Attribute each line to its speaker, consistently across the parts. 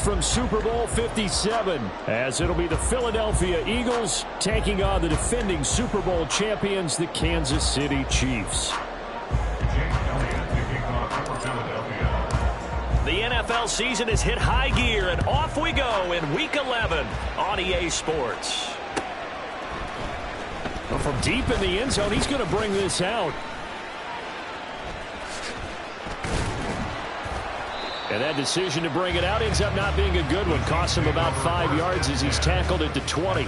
Speaker 1: from Super Bowl 57, as it'll be the Philadelphia Eagles taking on the defending Super Bowl champions, the Kansas City Chiefs.
Speaker 2: The NFL season has hit high gear, and off we go in Week 11 on EA Sports.
Speaker 1: Well, from deep in the end zone, he's going to bring this out. And that decision to bring it out ends up not being a good one. Costs him about 5 yards as he's tackled at the 20.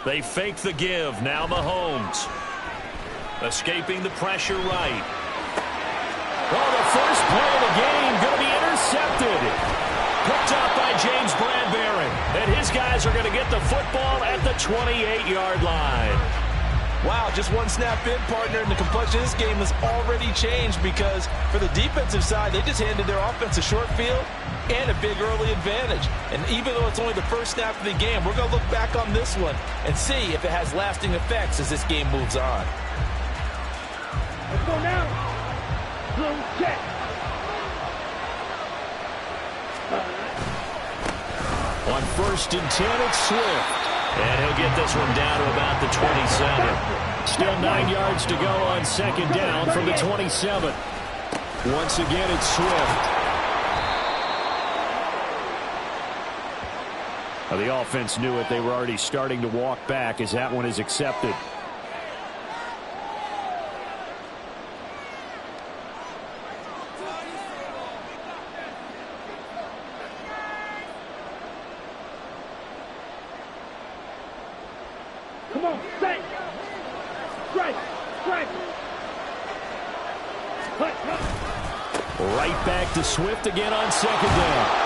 Speaker 2: They fake the give. Now Mahomes. Escaping the pressure right.
Speaker 1: Oh, the first play of the game going to be intercepted.
Speaker 2: Picked up by James Bradbury. And his guys are going to get the football at the 28-yard line.
Speaker 3: Wow, just one snap in, partner, and the complexion of this game has already changed because for the defensive side, they just handed their offense a short field and a big early advantage. And even though it's only the first snap of the game, we're going to look back on this one and see if it has lasting effects as this game moves on.
Speaker 4: Let's go now. Blue check.
Speaker 1: On 1st and 10, it's Swift.
Speaker 2: And he'll get this one down to about the 27.
Speaker 1: Still 9 yards to go on 2nd down from the 27. Once again, it's Swift. Now, the offense knew it. They were already starting to walk back as that one is accepted.
Speaker 4: Come on, strike. Strike. Strike.
Speaker 1: Right back to Swift again on 2nd down.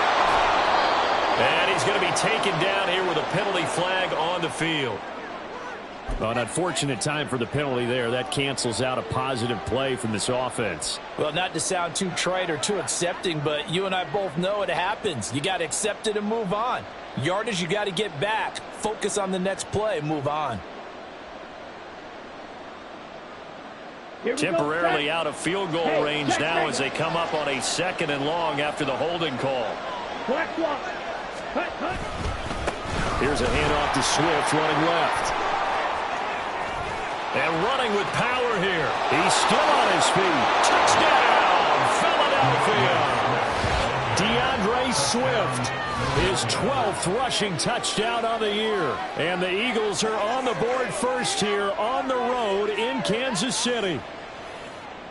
Speaker 2: And he's going to be taken down here with a penalty flag on the field.
Speaker 1: Well, an unfortunate time for the penalty there. That cancels out a positive play from this offense.
Speaker 3: Well, not to sound too trite or too accepting, but you and I both know it happens. You got to accept it and move on. Yardage, you got to get back. Focus on the next play. Move on.
Speaker 2: Temporarily out of field goal range now as they come up on a 2nd and long after the holding call.
Speaker 1: Here's a handoff to Swift running left.
Speaker 2: And running with power here. He's still on his feet. Touchdown, Philadelphia.
Speaker 1: DeAndre Swift, his 12th rushing touchdown on the year. And the Eagles are on the board first here on the road in Kansas City.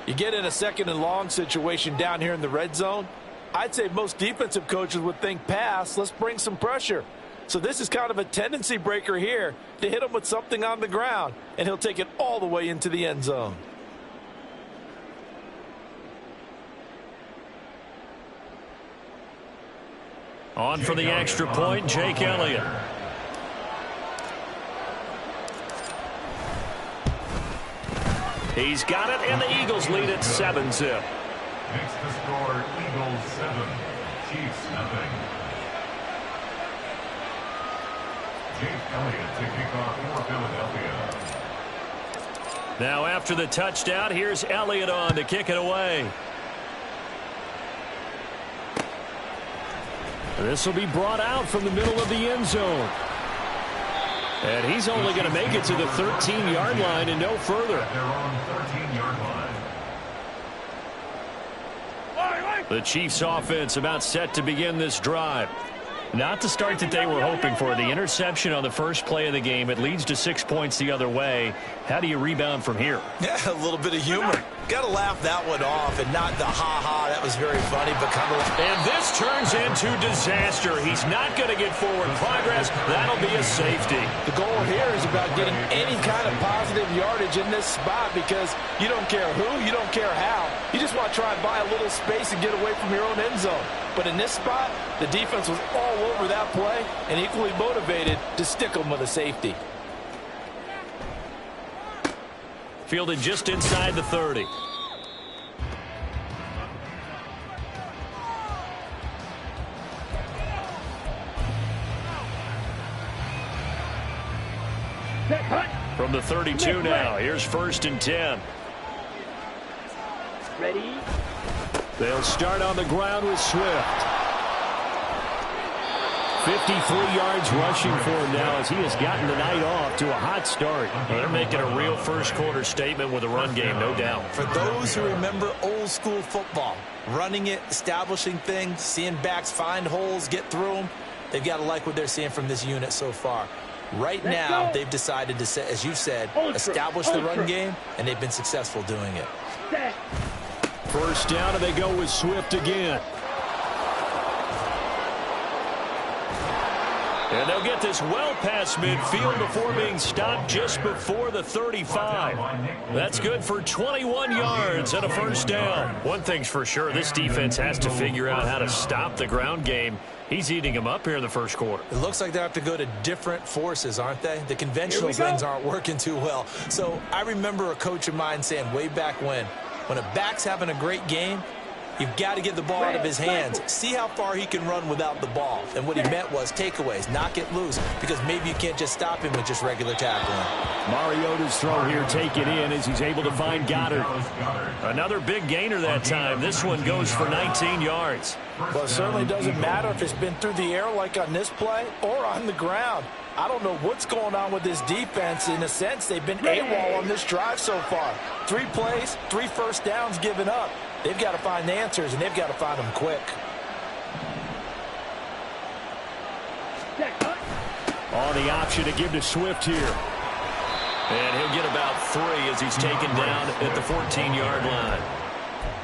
Speaker 3: You get in a 2nd and long situation down here in the red zone. I'd say most defensive coaches would think pass. Let's bring some pressure. So this is kind of a tendency breaker here to hit him with something on the ground, and he'll take it all the way into the end zone.
Speaker 2: On for the extra point, Jake Elliott. He's got it, and the Eagles lead at 7-zip.
Speaker 5: Makes the score Eagles 7, Chiefs nothing. Jake Elliott to kick off for Philadelphia.
Speaker 2: Now after the touchdown, here's Elliott on to kick it away.
Speaker 1: This will be brought out from the middle of the end zone. And he's only going to make it to the 13-yard line and no further.
Speaker 5: They're on 13-yard line.
Speaker 1: The Chiefs offense about set to begin this drive.
Speaker 2: Not the start that they were hoping for. The interception on the first play of the game. It leads to 6 points the other way. How do you rebound from here?
Speaker 3: Yeah, a little bit of humor. Got to laugh that one off and not the ha-ha. That was very funny, but kind of...
Speaker 2: And this turns into disaster. He's not going to get forward progress. That'll be a safety.
Speaker 3: The goal here is about getting any kind of positive yardage in this spot because you don't care who, you don't care how. You just want to try and buy a little space and get away from your own end zone. But in this spot, the defense was all over that play and equally motivated to stick them with a safety.
Speaker 2: Fielded just inside the 30. From the 32 now, here's 1st and 10.
Speaker 4: Ready?
Speaker 1: They'll start on the ground with Swift. 53 yards rushing for him now as he has gotten the night off to a hot start.
Speaker 2: Well, they're making a real first-quarter statement with a run game, no doubt.
Speaker 3: For those who remember old-school football, running it, establishing things, seeing backs find holes, get through them, they've got to like what they're seeing from this unit so far. Right now, they've decided to, as you said, establish the run game, and they've been successful doing it.
Speaker 1: First down, and they go with Swift again.
Speaker 2: And they'll get this well past midfield before being stopped just before the 35. That's good for 21 yards and a first down. One thing's for sure, this defense has to figure out how to stop the ground game. He's eating them up here in the first quarter.
Speaker 3: It looks like they have to go to different forces, aren't they? The conventional things aren't working too well. So I remember a coach of mine saying way back when a back's having a great game, you've got to get the ball out of his hands. See how far he can run without the ball. And what he meant was takeaways, knock it loose, because maybe you can't just stop him with just regular tackling.
Speaker 1: Mariota's throw here taken in as he's able to find Goddard.
Speaker 2: Another big gainer that time. This one goes for 19 yards.
Speaker 3: Well, it certainly doesn't matter if it's been through the air like on this play or on the ground. I don't know what's going on with this defense. In a sense, they've been AWOL on this drive so far. 3 plays, 3 first downs given up. They've got to find the answers, and they've got to find them quick.
Speaker 1: On the option to give to Swift here.
Speaker 2: And he'll get about 3 as he's taken down at the 14-yard line.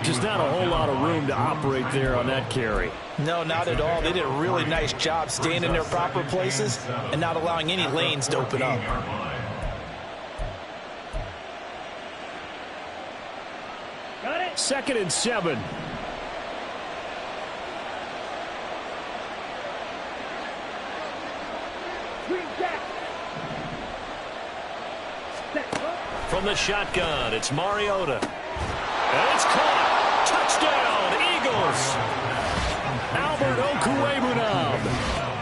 Speaker 1: Just not a whole lot of room to operate there on that carry.
Speaker 3: No, not at all. They did a really nice job staying in their proper places and not allowing any lanes to open up.
Speaker 4: Got it.
Speaker 1: 2nd and 7.
Speaker 4: Green jack.
Speaker 2: From the shotgun, it's Mariota. And it's caught. Touchdown, Eagles. Albert Okwuegbunam.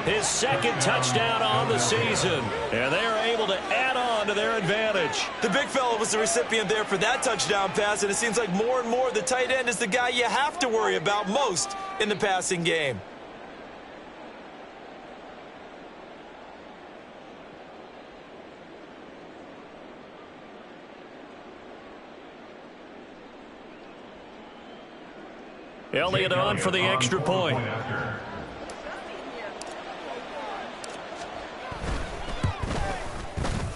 Speaker 2: His 2nd touchdown on the season. And they are able to add on to their advantage.
Speaker 3: The big fella was the recipient there for that touchdown pass, and it seems like more and more the tight end is the guy you have to worry about most in the passing game.
Speaker 2: Elliott on for the extra point.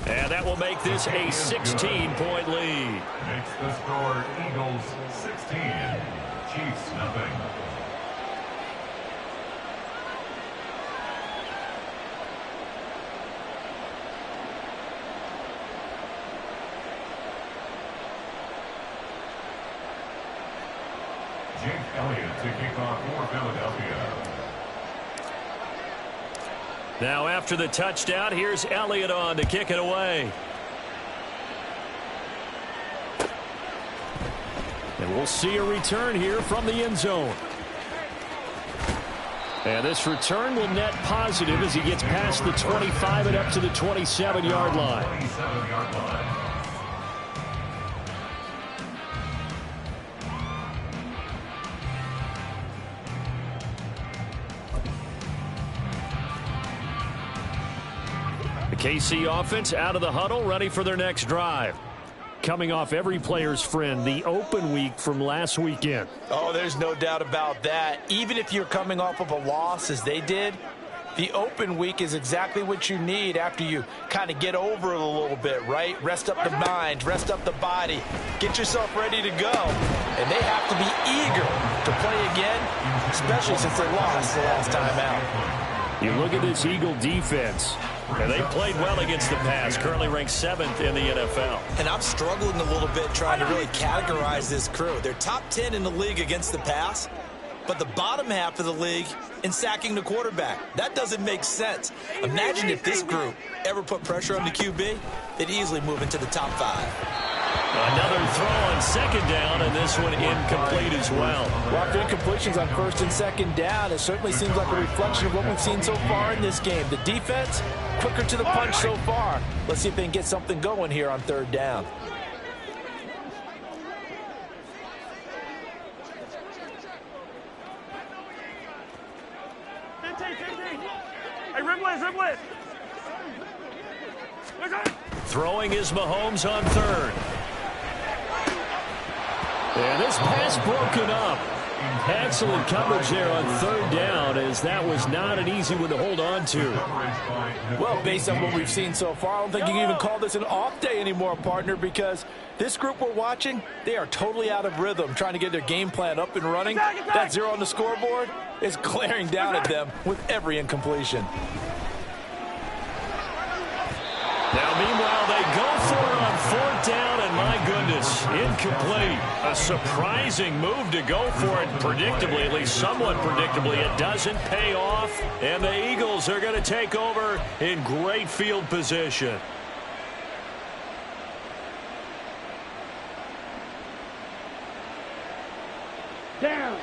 Speaker 2: And that will make this a 16-point lead.
Speaker 5: Makes the score Eagles 16, Chiefs nothing. Jake Elliott to kick off for Philadelphia.
Speaker 2: Now after the touchdown, here's Elliott on to kick it away.
Speaker 1: And we'll see a return here from the end zone. And this return will net positive as he gets past the 25 and up to the 27-yard line.
Speaker 5: 27-yard line.
Speaker 1: The KC offense out of the huddle, ready for their next drive. Coming off every player's friend, the open week from last weekend.
Speaker 3: Oh, there's no doubt about that. Even if you're coming off of a loss as they did, the open week is exactly what you need after you kind of get over it a little bit, right? Rest up the mind, rest up the body, get yourself ready to go. And they have to be eager to play again, especially since they lost the last time out.
Speaker 1: You look at this Eagle defense.
Speaker 2: And they played well against the pass, currently ranked 7th in the NFL.
Speaker 3: And I'm struggling a little bit trying to really categorize this crew. They're top 10 in the league against the pass, but the bottom half of the league in sacking the quarterback. That doesn't make sense. Imagine if this group ever put pressure on the QB, they'd easily move into the top 5.
Speaker 2: Another throw on second down, and this one incomplete as well.
Speaker 3: Well, after incompletions on first and second down, it certainly seems like a reflection of what we've seen so far in this game. The defense, quicker to the punch so far. Let's see if they can get something going here on third down.
Speaker 4: Hey, Riblet.
Speaker 2: Throwing is Mahomes on third.
Speaker 1: And this pass broken up. Excellent coverage there on third down, as that was not an easy one to hold on to.
Speaker 3: Well, based on what we've seen so far, I don't think you can even call this an off day anymore, partner, because this group we're watching, they are totally out of rhythm, trying to get their game plan up and running. That 0 on the scoreboard is glaring down at them with every incompletion.
Speaker 2: Now, meanwhile, they go for it on fourth down, and my goodness, incomplete. A surprising move to go for it predictably, at least somewhat predictably. It doesn't pay off, and the Eagles are going to take over in great field position.
Speaker 4: Down.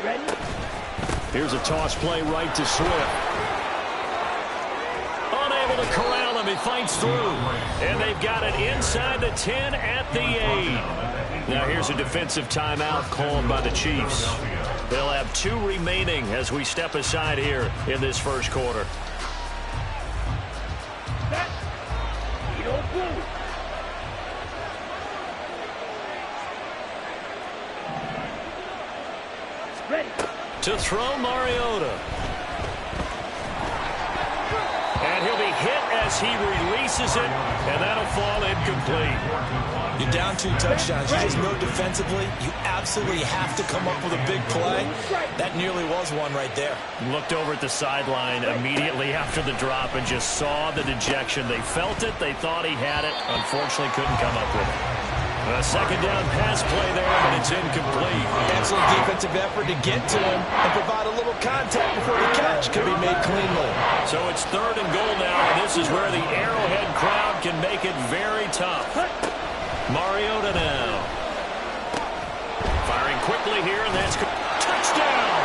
Speaker 4: Ready?
Speaker 1: Here's a toss play right to Swift.
Speaker 2: Unable to corral him. He fights through. And they've got it inside the 10 at the 8. Now here's a defensive timeout called by the Chiefs. They'll have 2 remaining as we step aside here in this first quarter.
Speaker 4: Ready.
Speaker 2: To throw, Mariota. And he'll be hit as he releases it, and that'll fall incomplete.
Speaker 3: You're down 2 touchdowns. You just know defensively you absolutely have to come up with a big play. That nearly was one right there.
Speaker 2: Looked over at the sideline immediately after the drop and just saw the dejection. They felt it. They thought he had it. Unfortunately, couldn't come up with it. A second down pass play there, but it's incomplete.
Speaker 3: Excellent defensive effort to get to him and provide a little contact before the catch could be made cleanly.
Speaker 2: So it's 3rd and goal now, and this is where the Arrowhead crowd can make it very tough. Mariota now. Firing quickly here, and that's touchdown!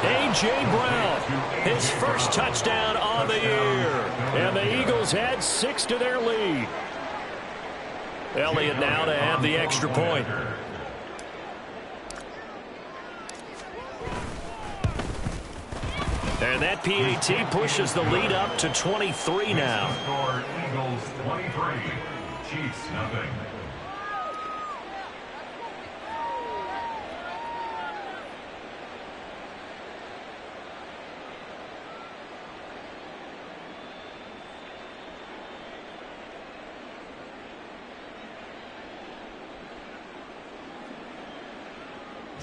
Speaker 2: A.J. Brown, his first touchdown on the year.
Speaker 1: And the Eagles add 6 to their lead.
Speaker 2: Elliott now to add the extra point. And that PAT pushes the lead up to 23 now.
Speaker 5: Eagles 23, Chiefs nothing.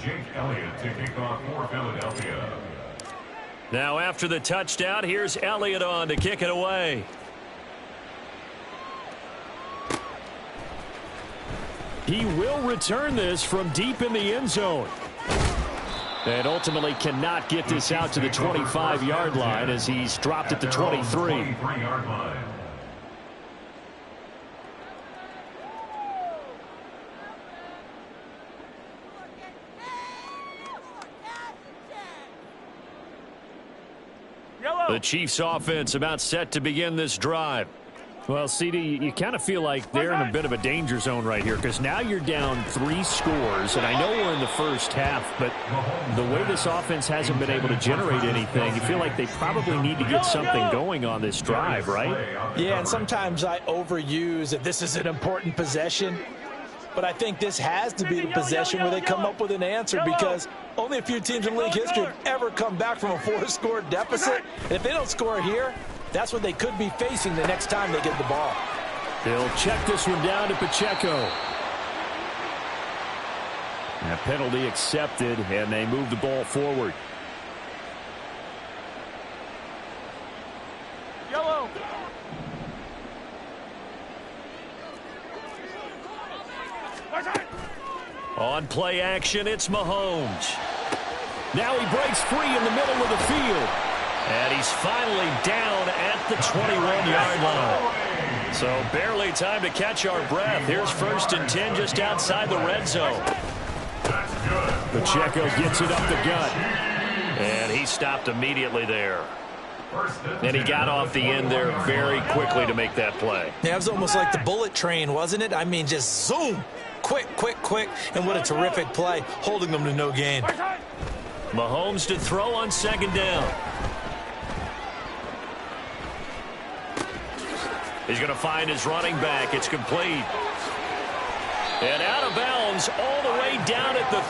Speaker 5: Jake Elliott to kick off for Philadelphia.
Speaker 2: Now after the touchdown, here's Elliott on to kick it away.
Speaker 1: He will return this from deep in the end zone. And ultimately cannot get this out to the 25-yard line as he's dropped at the 23.
Speaker 5: 23-yard line.
Speaker 2: The Chiefs offense about set to begin this drive.
Speaker 1: Well, CD, you kind of feel like they're in a bit of a danger zone right here because now you're down 3 scores, and I know we're in the first half, but the way this offense hasn't been able to generate anything, you feel like they probably need to get something going on this drive, right?
Speaker 3: Yeah, and sometimes I overuse that this is an important possession, but I think this has to be the possession where they come up with an answer because only a few teams in league history have ever come back from a 4-score deficit. And if they don't score here, that's what they could be facing the next time they get the ball.
Speaker 1: They'll check this one down to Pacheco. And a penalty accepted, and they move the ball forward.
Speaker 4: Yellow.
Speaker 2: On play action, it's Mahomes. Now he breaks free in the middle of the field. And he's finally down at the 21-yard line. So barely time to catch our breath. Here's 1st and 10 just outside the red zone.
Speaker 1: Pacheco gets it up the gut.
Speaker 2: And he stopped immediately there. And he got off the end there very quickly to make that play.
Speaker 3: Yeah, it was almost like the bullet train, wasn't it? I mean, just zoom. Quick, quick, quick. And what a terrific play, holding them to no gain.
Speaker 2: Mahomes to throw on 2nd down. He's going to find his running back. It's complete. And out of bounds all the way down at the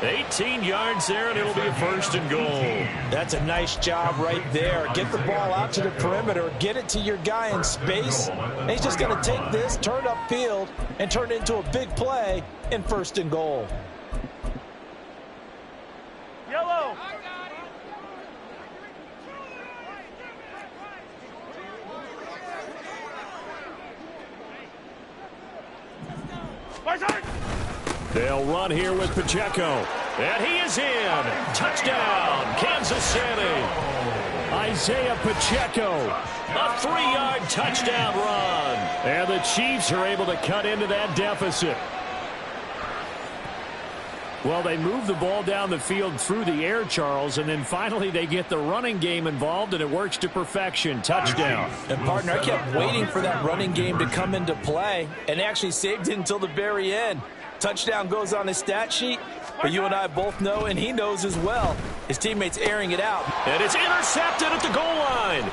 Speaker 2: 3. 18 yards there, and it'll be a 1st and goal.
Speaker 3: That's a nice job right there. Get the ball out to the perimeter. Get it to your guy in space. And he's just going to take this, turn upfield, and turn it into a big play in 1st and goal.
Speaker 4: Yellow.
Speaker 1: They'll run here with Pacheco.
Speaker 2: And he is in. Touchdown, Kansas City.
Speaker 1: Isaiah Pacheco.
Speaker 2: A 3-yard touchdown run.
Speaker 1: And the Chiefs are able to cut into that deficit. Well, they move the ball down the field through the air, Charles, and then finally they get the running game involved, and it works to perfection. Touchdown.
Speaker 3: And, partner, I kept waiting for that running game to come into play, and actually saved it until the very end. Touchdown goes on his stat sheet, but you and I both know, and he knows as well, his teammates airing it out.
Speaker 2: And it's intercepted at the goal line.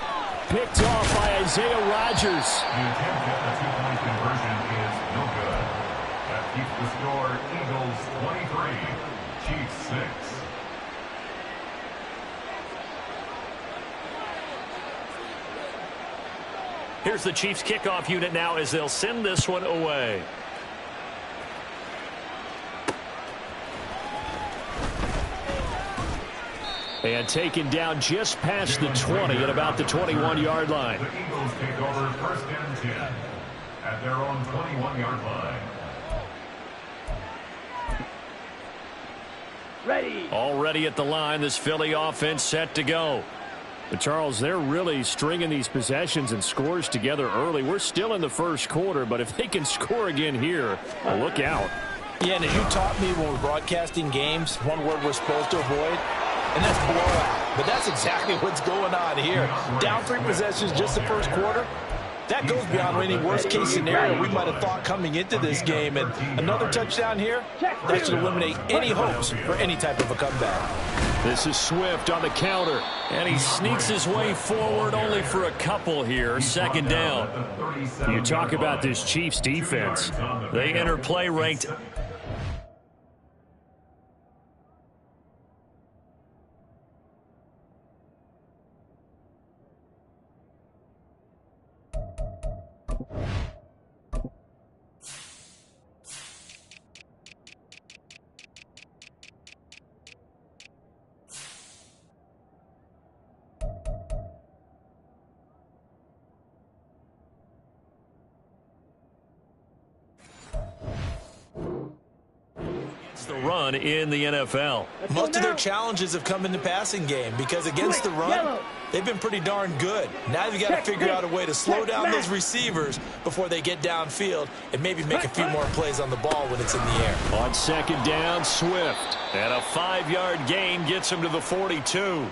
Speaker 1: Picked off by Isaiah Rodgers.
Speaker 5: The attempt at the two-point conversion is no good. That keeps the score Eagles 23, Chiefs 6.
Speaker 2: Here's the Chiefs kickoff unit now as they'll send this one away.
Speaker 1: And taken down just past the 20 at about the 21-yard line.
Speaker 5: The Eagles take over 1st and 10 at their own 21-yard line.
Speaker 4: Ready.
Speaker 1: Already at the line, this Philly offense set to go. But Charles, they're really stringing these possessions and scores together early. We're still in the 1st quarter, but if they can score again here, well, look out.
Speaker 3: Yeah, and as you taught me when we're broadcasting games, one word we're supposed to avoid, and that's blowout. But that's exactly what's going on here. Down 3 possessions just the 1st quarter. That goes beyond any worst-case scenario we might have thought coming into this game. And another touchdown here, that should eliminate any hopes for any type of a comeback.
Speaker 1: This is Swift on the counter.
Speaker 2: And he sneaks his way forward only for a couple here. 2nd down.
Speaker 1: You talk about this Chiefs defense.
Speaker 2: They enter play ranked. The run in the NFL.
Speaker 3: Most of their challenges have come in the passing game because against the run, they've been pretty darn good. Now they've got to figure out a way to slow down those receivers before they get downfield and maybe make a few more plays on the ball when it's in the air.
Speaker 1: On 2nd down, Swift.
Speaker 2: And a 5-yard gain gets him to the 42.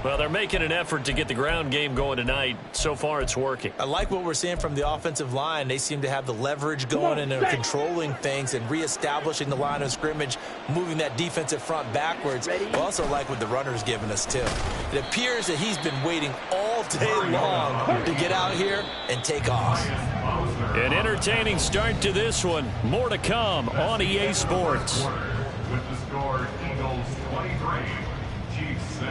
Speaker 2: Well, they're making an effort to get the ground game going tonight. So far, it's working.
Speaker 3: I like what we're seeing from the offensive line. They seem to have the leverage going and they're controlling things and reestablishing the line of scrimmage, moving that defensive front backwards. I also like what the runner's giving us, too. It appears that he's been waiting all day long to get out here and take off.
Speaker 2: An entertaining start to this one. More to come on EA Sports.
Speaker 5: With the score, Eagles 23, Chiefs 6.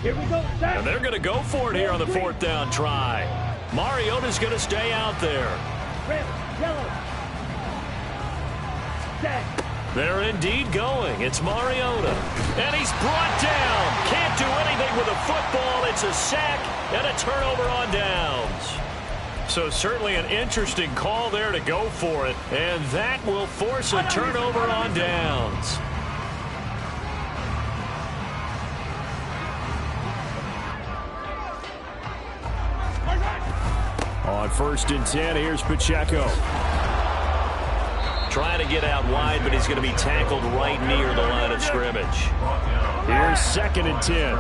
Speaker 4: Here we go.
Speaker 2: And they're going to go for it here on the 4th down try. Mariota's going to stay out there.
Speaker 4: Red, yellow. Set.
Speaker 2: They're indeed going. It's Mariota. And he's brought down. Can't do anything with a football. It's a sack and a turnover on downs. So certainly an interesting call there to go for it. And that will force a turnover on downs.
Speaker 1: On 1st and 10, here's Pacheco.
Speaker 2: Trying to get out wide, but he's going to be tackled right near the line of scrimmage.
Speaker 1: Here's 2nd and 10.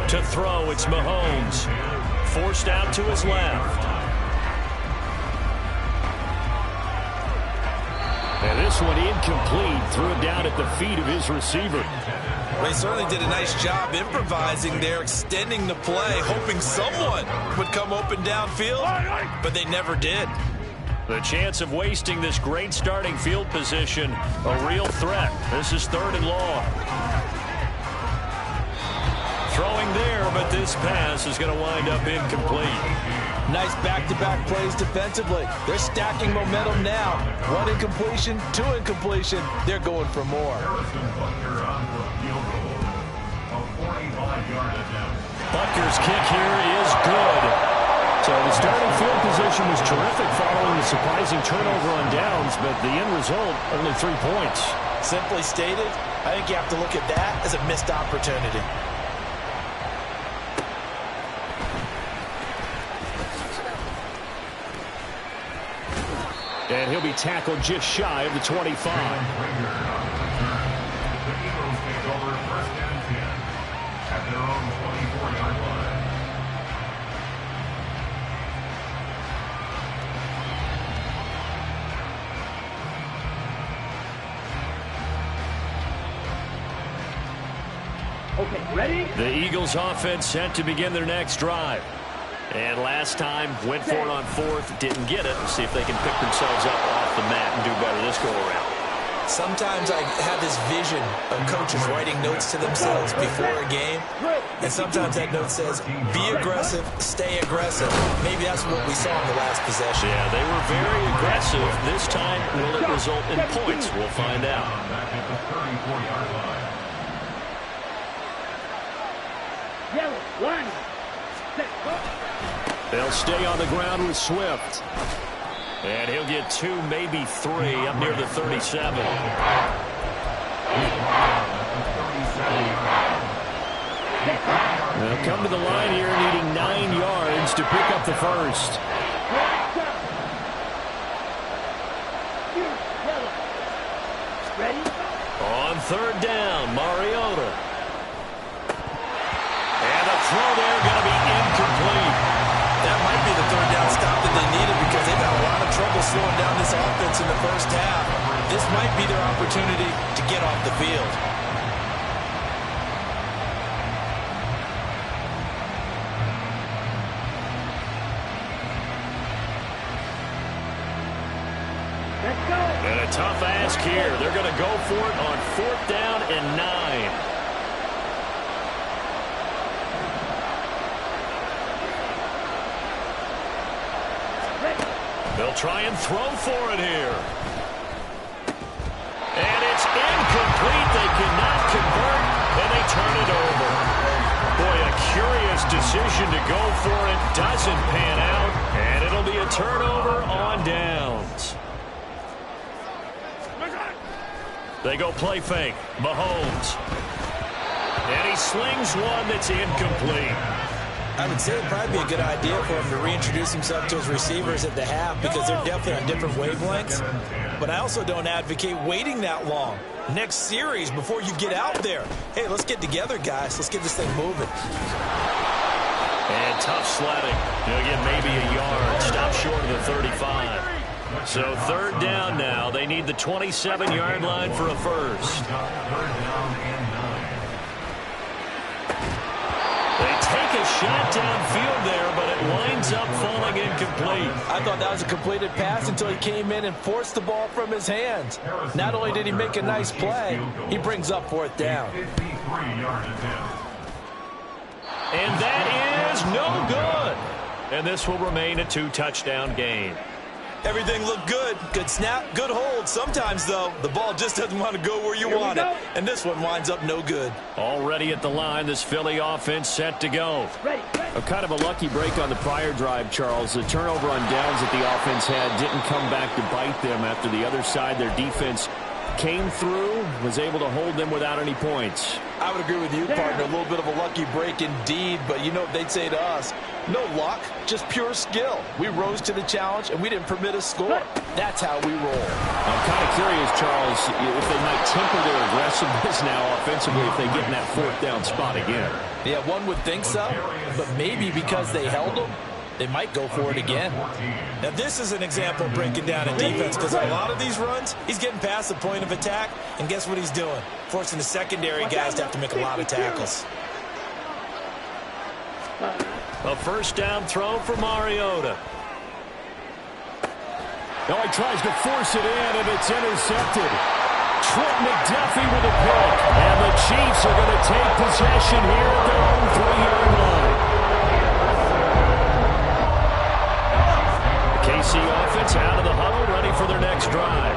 Speaker 2: To throw, it's Mahomes. Forced out to his left.
Speaker 1: And this one incomplete. Threw it down at the feet of his receiver.
Speaker 3: They certainly did a nice job improvising there, extending the play, hoping someone would come open downfield, but they never did.
Speaker 2: The chance of wasting this great starting field position, a real threat. This is 3rd and long. Throwing there, but this pass is going to wind up incomplete.
Speaker 3: Nice back-to-back plays defensively. They're stacking momentum now. 1 incompletion, 2 incompletion. They're going for more.
Speaker 2: Butker's kick here is good.
Speaker 1: So the starting field position was terrific following the surprising turnover on downs, but the end result, only 3 points.
Speaker 3: Simply stated, I think you have to look at that as a missed opportunity.
Speaker 1: And he'll be tackled just shy of the 25.
Speaker 5: The Eagles take over 1st and 10 at their own 24-yard line.
Speaker 4: Okay, ready?
Speaker 2: The Eagles offense set to begin their next drive. And last time, went for it on 4th, didn't get it. Let's see if they can pick themselves up off the mat and do better this go-around.
Speaker 3: Sometimes I have this vision of coaches writing notes to themselves before a game, and sometimes that note says, be aggressive, stay aggressive. Maybe that's what we saw in the last possession.
Speaker 2: Yeah, they were very aggressive. This time, will it result in points? We'll find out.
Speaker 5: Back at the 34-yard line.
Speaker 4: Yellow, line. Set, go.
Speaker 1: They'll stay on the ground with Swift.
Speaker 2: And he'll get 2, maybe 3, up near the 37.
Speaker 1: They'll come to the line here needing 9 yards to pick up the first.
Speaker 4: Ready?
Speaker 2: On 3rd down, Mariota. And the throw there going to be incomplete.
Speaker 3: That might be the 3rd down stop that they needed because they've had a lot of trouble slowing down this offense in the first half. This might be their opportunity to get off the field.
Speaker 4: Let's go.
Speaker 2: And a tough ask here. They're going to go for it on 4th down and 9. They'll try and throw for it here. And it's incomplete. They cannot convert, and they turn it over. Boy, a curious decision to go for it. Doesn't pan out, and it'll be a turnover on downs. They go play fake. Mahomes. And he slings one that's incomplete.
Speaker 3: I would say it'd probably be a good idea for him to reintroduce himself to his receivers at the half because they're definitely on different wavelengths. But I also don't advocate waiting that long. Next series before you get out there. Hey, let's get together, guys. Let's get this thing moving.
Speaker 2: And tough sledding. They'll get maybe a yard. Stop short of the 35. So 3rd down now. They need the 27-yard line for a first. They take a shot downfield there, but it winds up falling incomplete.
Speaker 3: I thought that was a completed pass until he came in and forced the ball from his hands. Not only did he make a nice play, he brings up 4th down.
Speaker 2: And that is no good. And this will remain a 2-touchdown game.
Speaker 3: Everything looked good. Good snap, good hold. Sometimes, though, the ball just doesn't want to go where you want it. And this one winds up no good.
Speaker 1: Already at the line, this Philly offense set to go. A kind of a lucky break on the prior drive, Charles. The turnover on downs that the offense had didn't come back to bite them after the other side. Their defense came through, was able to hold them without any points.
Speaker 3: I would agree with you, partner. A little bit of a lucky break indeed, but you know what they'd say to us? No luck, just pure skill. We rose to the challenge, and we didn't permit a score. That's how we roll.
Speaker 1: I'm kind of curious, Charles, if they might temper their aggressiveness now offensively if they get in that fourth down spot again.
Speaker 3: Yeah, one would think so, but maybe because they held them, they might go for it again. Now, this is an example of breaking down a defense because a lot of these runs, he's getting past the point of attack, and guess what he's doing? Forcing the secondary guys to have to make a lot of tackles.
Speaker 2: A first down throw for Mariota.
Speaker 1: Now he tries to force it in, and it's intercepted. Trent McDuffie with a pick, and the Chiefs are going to take possession here at their own 3-yard line. KC offense out of the huddle, ready for their next drive.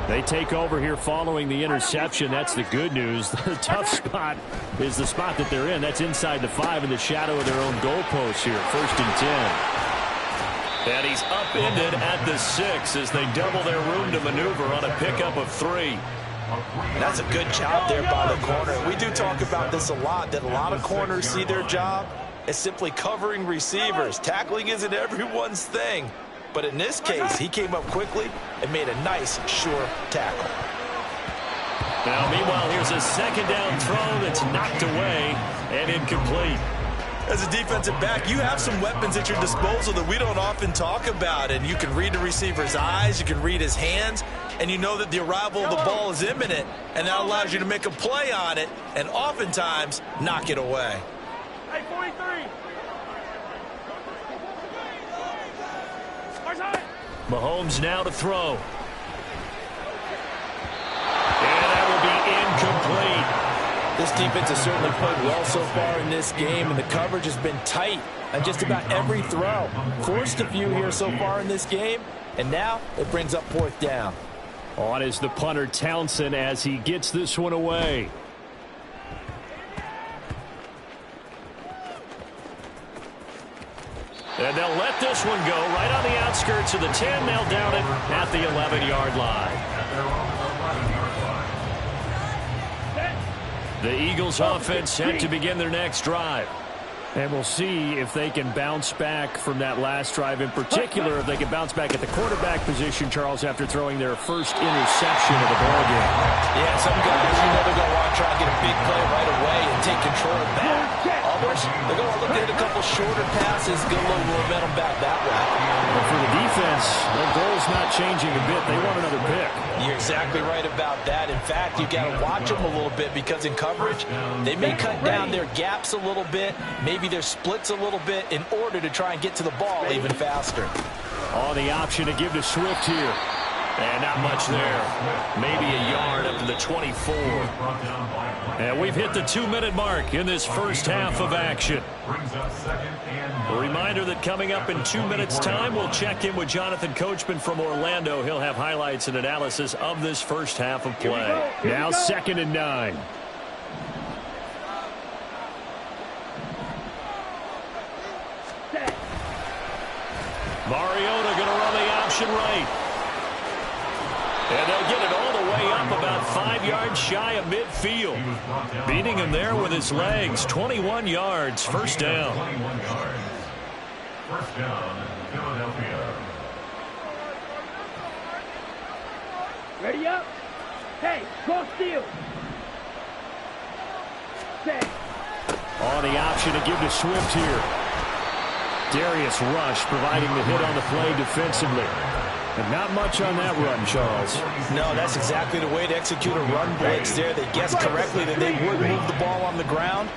Speaker 1: They take over here following the interception. That's the good news. The tough spot is the spot that they're in. That's inside the 5 in the shadow of their own goalpost here. 1st and 10.
Speaker 2: And he's upended at the 6 as they double their room to maneuver on a pickup of 3.
Speaker 3: That's a good job there by the corner. We do talk about this a lot, that a lot of corners see their job as simply covering receivers. Tackling isn't everyone's thing. But in this case, he came up quickly and made a nice, sure tackle.
Speaker 2: Now, meanwhile, here's a second down throw that's knocked away and incomplete.
Speaker 3: As a defensive back, you have some weapons at your disposal that we don't often talk about. And you can read the receiver's eyes, you can read his hands, and you know that the arrival of the ball is imminent. And that allows you to make a play on it and oftentimes knock it away.
Speaker 4: Hey, 43.
Speaker 2: Mahomes now to throw. And that will be incomplete.
Speaker 3: This defense has certainly played well so far in this game, and the coverage has been tight on just about every throw. Forced a few here so far in this game, and now it brings up 4th down.
Speaker 1: On is the punter Townsend as he gets this one away.
Speaker 2: And they'll let this one go right on the outskirts of the 10. They'll down it at the 11-yard line. The Eagles offense set to begin their next drive.
Speaker 1: And we'll see if they can bounce back from that last drive. In particular, if they can bounce back at the quarterback position, Charles, after throwing their first interception of the ballgame.
Speaker 3: Yeah, some guys, you know, they're going to want to try and get a big play right away and take control back. Others, they're going to look at a couple shorter passes, get a little momentum back that way.
Speaker 1: But for the defense, their goal's not changing a bit. They want another pick.
Speaker 3: You're exactly right about that. In fact, you've got to watch them a little bit because in coverage, they may cut down their gaps a little bit, maybe their splits a little bit in order to try and get to the ball even faster.
Speaker 1: On the option to give to Swift here.
Speaker 2: And not much there. Maybe a yard up to the 24. And we've hit the 2-minute mark in this first half of action. A reminder that coming up in 2 minutes' time, we'll check in with Jonathan Coachman from Orlando. He'll have highlights and analysis of this first half of play.
Speaker 1: Now 2nd and 9.
Speaker 2: Mariota going to run the option right. And they'll get it all the way up about 5 yards shy of midfield. Beating him there with his legs. 21 yards. First down.
Speaker 5: 21 yards. First down, Philadelphia.
Speaker 4: Ready up. Hey, cross field. Set.
Speaker 1: On the option to give to Swift here. Darius Rush providing the hit on the play defensively. And not much on that run, Charles.
Speaker 3: No, that's exactly the way to execute a run blitz there. They guessed correctly that they would move the ball on the ground,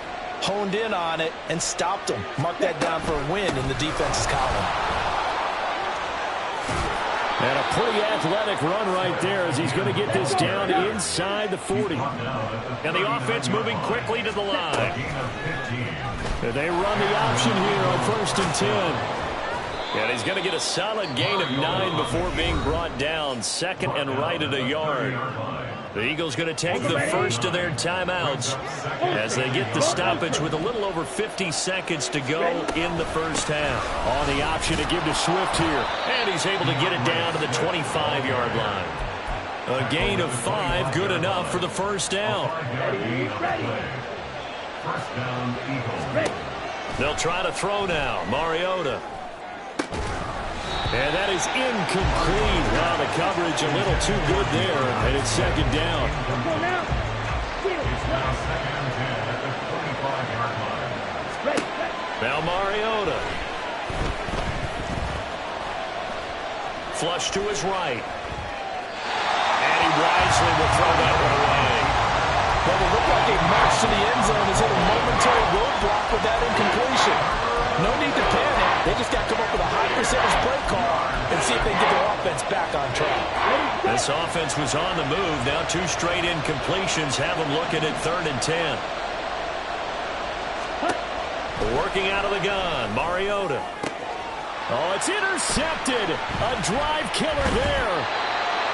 Speaker 3: honed in on it, and stopped them. Mark that down for a win in the defense's column.
Speaker 1: And a pretty athletic run right there as he's going to get this down inside the 40.
Speaker 2: And the offense moving quickly to the line.
Speaker 1: And they run the option here on 1st and 10.
Speaker 2: And he's going to get a solid gain of 9 before being brought down. Second and right at a yard. The Eagles going to take the first of their timeouts as they get the stoppage with a little over 50 seconds to go in the first half.
Speaker 1: On the option to give to Swift here.
Speaker 2: And he's able to get it down to the 25-yard line. A gain of 5, good enough for the first down.
Speaker 5: First down, Eagles.
Speaker 2: They'll try to throw now. Mariota.
Speaker 1: And that is incomplete. Wow, the coverage a little too good there, and it's second down.
Speaker 5: It's now second and 10 at the 45-yard line.
Speaker 2: Now Mariota. Flush to his right. And he wisely will throw that one away.
Speaker 3: Well, it looked like a march to the end zone is hit a momentary roadblock with that incompletion. No need to panic. They just got to come up with a high percentage play call and see if they can get their offense back on track.
Speaker 2: This offense was on the move. Now 2 straight incompletions have them looking at 3rd and 10. Working out of the gun, Mariota.
Speaker 1: Oh, it's intercepted. A drive killer there.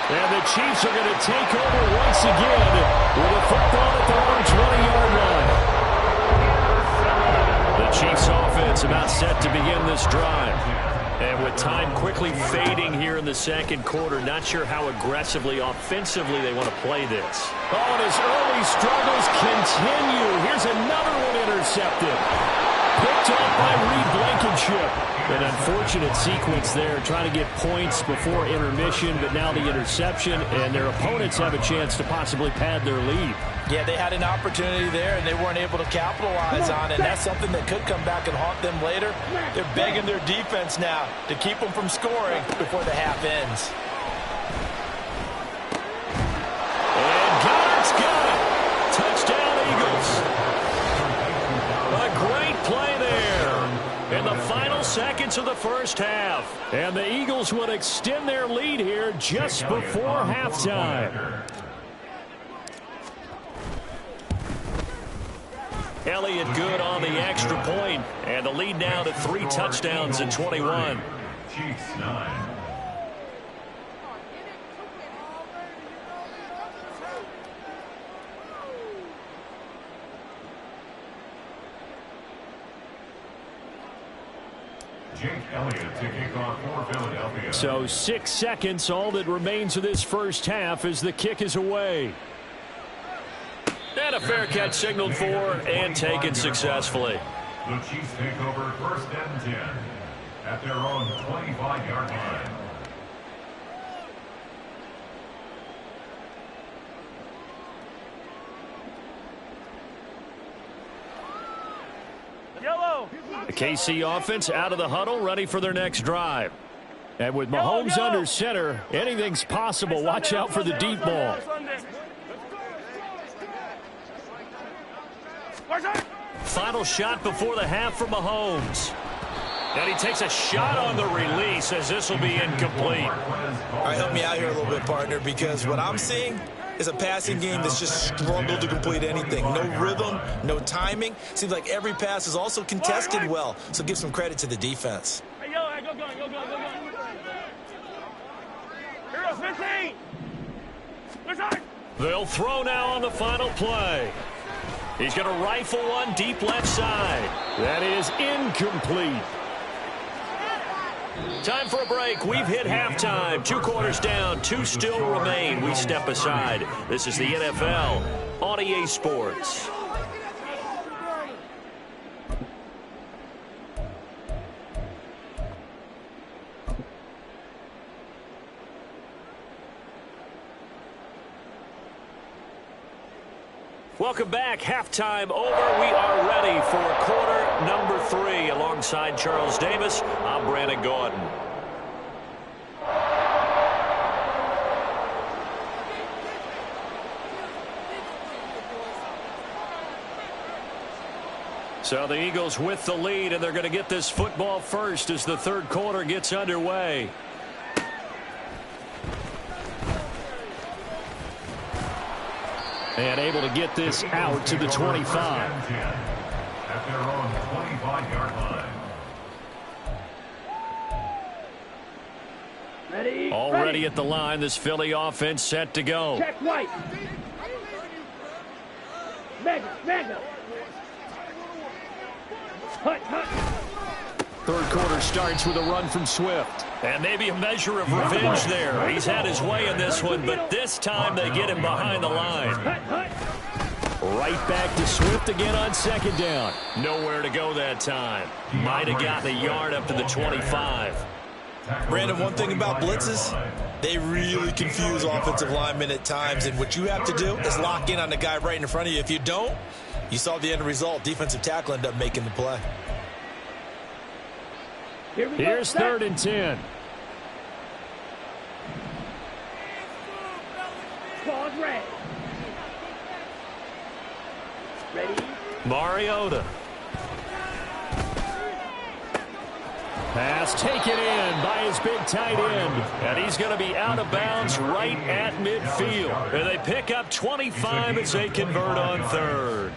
Speaker 1: And the Chiefs are going to take over once again with a football at their own 20-yard line.
Speaker 2: The Chiefs offense about set to begin this drive. And with time quickly fading here in the second quarter, not sure how aggressively, offensively they want to play this.
Speaker 1: Oh, and his early struggles continue. Here's another one intercepted. Picked off by Reed Blankenship. An unfortunate sequence there, trying to get points before intermission, but now the interception, and their opponents have a chance to possibly pad their lead.
Speaker 3: Yeah, they had an opportunity there, and they weren't able to capitalize on it. And that's something that could come back and haunt them later. They're begging their defense now to keep them from scoring before the half ends.
Speaker 2: And got it! Touchdown, Eagles! A great play there in the final seconds of the first half.
Speaker 1: And the Eagles will extend their lead here just before halftime.
Speaker 2: Elliott good on the extra point, and the lead now to 3 touchdowns in 21.
Speaker 5: Chiefs 9. Jake Elliott to kick off for Philadelphia.
Speaker 1: So 6 seconds, all that remains of this first half as the kick is away.
Speaker 2: And a fair catch signaled for and taken successfully.
Speaker 5: The Chiefs take over first and 10 at their own 25-yard line.
Speaker 1: The KC offense out of the huddle, ready for their next drive. And with Mahomes under center, anything's possible. Watch out for the deep ball.
Speaker 2: Final shot before the half for Mahomes. And he takes a shot on the release as this will be incomplete.
Speaker 3: All right, help me out here a little bit, partner, because what I'm seeing is a passing game that's just struggled to complete anything. No rhythm, no timing. Seems like every pass is also contested well, so give some credit to the defense.
Speaker 4: Hey, go, Here, 15. Good time.
Speaker 2: They'll throw now on the final play. He's going to rifle one deep left side.
Speaker 1: That is incomplete.
Speaker 2: Time for a break. We've hit halftime. 2 quarters down. 2 still remain. We step aside. This is the NFL on EA Sports. Welcome back. Halftime over. We are ready for quarter number 3. Alongside Charles Davis, I'm Brandon Gordon. So the Eagles with the lead, and they're going to get this football first as the third quarter gets underway.
Speaker 1: And able to get this out to the 25.
Speaker 5: At their own 25-yard line.
Speaker 4: Ready.
Speaker 2: Already at the line, this Philly offense set to go.
Speaker 4: Check white. Mega. Hut.
Speaker 1: Third quarter starts with a run from Swift.
Speaker 2: And maybe a measure of revenge there. He's had his way in this one, but this time they get him behind the line.
Speaker 1: Right back to Swift again on second down.
Speaker 2: Nowhere to go that time. Might have gotten a yard up to the 25.
Speaker 3: Brandon, one thing about blitzes, they really confuse offensive linemen at times, and what you have to do is lock in on the guy right in front of you. If you don't, you saw the end result. Defensive tackle ended up making the play.
Speaker 1: Here's 3rd and 10.
Speaker 4: Pause red. Ready.
Speaker 2: Mariota.
Speaker 1: Pass taken in by his big tight end.
Speaker 2: And he's going to be out of bounds right at midfield. And they pick up 25 as they convert on 3rd.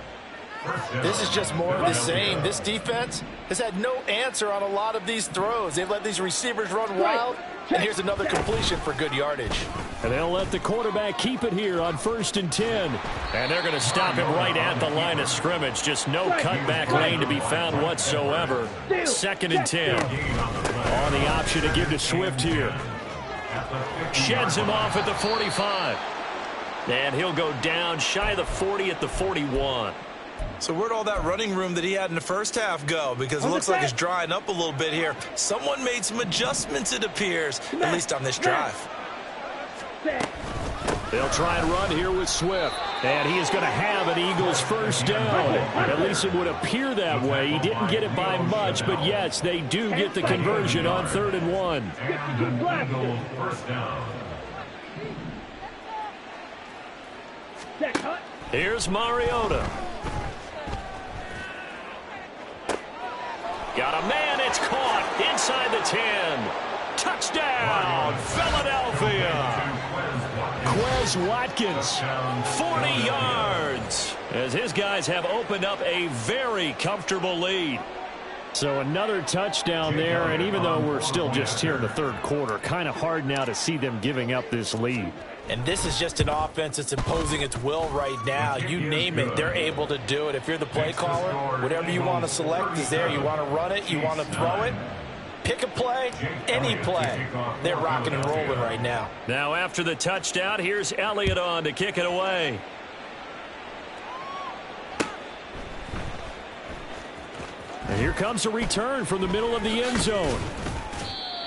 Speaker 6: This is just more of the same. This defense has had no answer on a lot of these throws. They've let these receivers run wild. And here's another completion for good yardage.
Speaker 1: And they'll let the quarterback keep it here on 1st and 10.
Speaker 2: And they're going to stop him right at the line of scrimmage. Just no cutback lane to be found whatsoever. 2nd and 10.
Speaker 1: On the option to give to Swift here.
Speaker 2: Sheds him off at the 45. And he'll go down shy of the 40 at the 41.
Speaker 3: So where'd all that running room that he had in the first half go? Because it looks like it's drying up a little bit here. Someone made some adjustments, it appears, at least on this drive.
Speaker 1: They'll try and run here with Swift. And he is going to have an Eagles first down. At least it would appear that way. He didn't get it by much, but yes, they do get the conversion on 3rd and 1.
Speaker 5: Eagles first down.
Speaker 2: Here's Mariota. Got a man, it's caught inside the 10. Touchdown, Philadelphia.
Speaker 1: Quez Watkins.
Speaker 2: 40 yards as his guys have opened up a very comfortable lead.
Speaker 1: So another touchdown there, and even though we're still just here in the 3rd quarter, kind of hard now to see them giving up this lead.
Speaker 6: And this is just an offense that's imposing its will right now. You name it, they're able to do it. If you're the play caller, whatever you want to select is there. You want to run it, you want to throw it, pick a play, any play. They're rocking and rolling right now.
Speaker 2: Now after the touchdown, here's Elliott on to kick it away.
Speaker 1: And here comes a return from the middle of the end zone.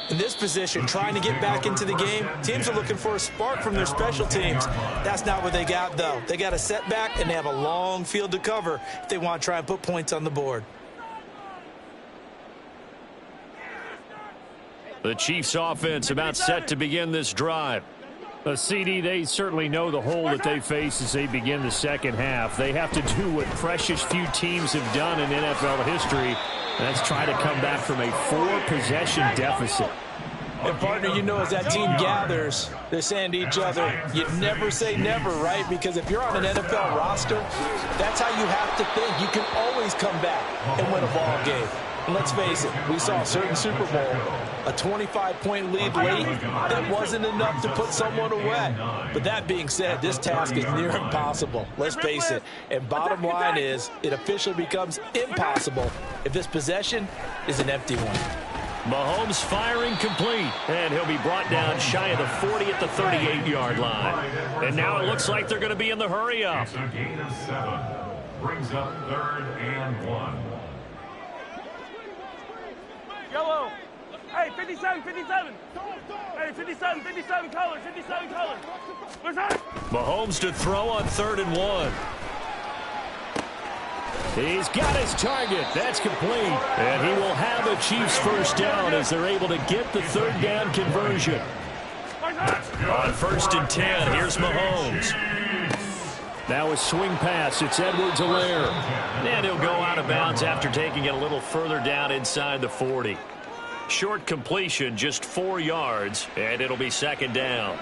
Speaker 3: In this position, trying to get back into the game, teams are looking for a spark from their special teams. That's not what they got, though. They got a setback, and they have a long field to cover if they want to try and put points on the board.
Speaker 2: The Chiefs offense about set to begin this drive.
Speaker 1: CD, they certainly know the hole that they face as they begin the second half. They have to do what precious few teams have done in NFL history. That's try to come back from a 4-possession deficit.
Speaker 3: And, partner, you know, as that team gathers, they're saying to each other, you never say never, right? Because if you're on an NFL roster, that's how you have to think. You can always come back and win a ball game. And let's face it, we saw a certain Super Bowl, a 25-point lead late. That wasn't enough to put someone away. But that being said, this task is near impossible. Let's face it. And bottom line is, it officially becomes impossible if this possession is an empty one.
Speaker 2: Mahomes firing complete. And he'll be brought down shy of the 40 at the 38-yard line. And now it looks like they're going to be in the hurry-up.
Speaker 5: It's a gain of 7. Brings up 3rd and 1.
Speaker 4: Yellow. Hey, 57. Hey, 57 colors. Where's that?
Speaker 2: Mahomes to throw on 3rd and 1.
Speaker 1: He's got his target. That's complete. And he will have a Chiefs first down as they're able to get the 3rd down conversion.
Speaker 2: On 1st and 10, here's Mahomes.
Speaker 1: Now a swing pass. It's Edwards-Helaire.
Speaker 2: And he'll go out of bounds after taking it a little further down inside the 40. Short completion, just 4 yards, and it'll be 2nd down.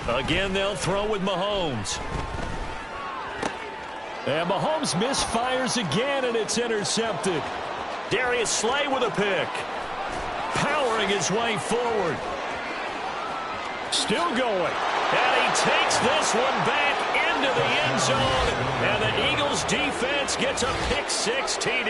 Speaker 2: Again, they'll throw with Mahomes.
Speaker 1: And Mahomes misfires again, and it's intercepted.
Speaker 2: Darius Slay with a pick.
Speaker 1: Powering his way forward. Still going.
Speaker 2: And he takes this one back into the end zone. And the Eagles defense gets a pick six TD.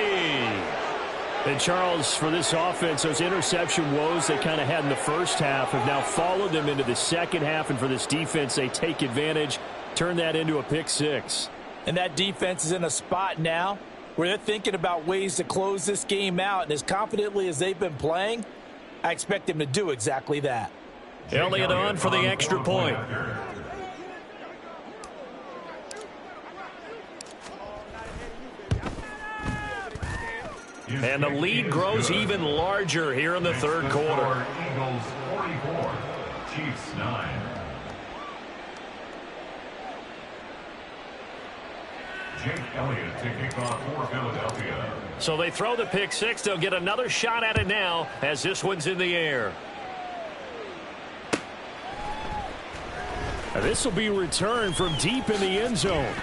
Speaker 1: And Charles, for this offense, those interception woes they kind of had in the first half have now followed them into the second half. And for this defense, they take advantage, turn that into a pick six.
Speaker 6: And that defense is in a spot now where they're thinking about ways to close this game out. And as confidently as they've been playing, I expect them to do exactly that.
Speaker 2: Elliott on for the extra point. And the lead grows even larger here in the third quarter.
Speaker 5: Eagles 44, Chiefs 9. Jake Elliott to kick off for Philadelphia.
Speaker 2: So they throw the pick six. They'll get another shot at it now as this one's in the air.
Speaker 1: Now this will be returned from deep in the end zone.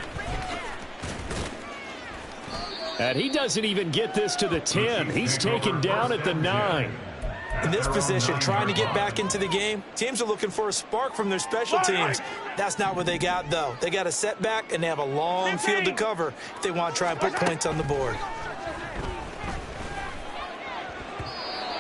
Speaker 1: And he doesn't even get this to the 10. He's taken down at the 9.
Speaker 6: In this position, trying to get back into the game, teams are looking for a spark from their special teams. That's not what they got, though. They got a setback, and they have a long field to cover if they want to try and put points on the board.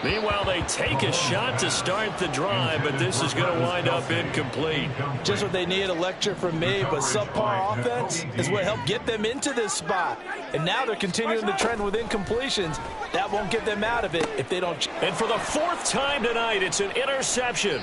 Speaker 2: Meanwhile, they take a shot to start the drive, but this is going to wind up incomplete.
Speaker 6: Just what they need, a lecture from me, but subpar offense is what helped get them into this spot. And now they're continuing the trend with incompletions. That won't get them out of it if they don't.
Speaker 2: And for the fourth time tonight, it's an interception.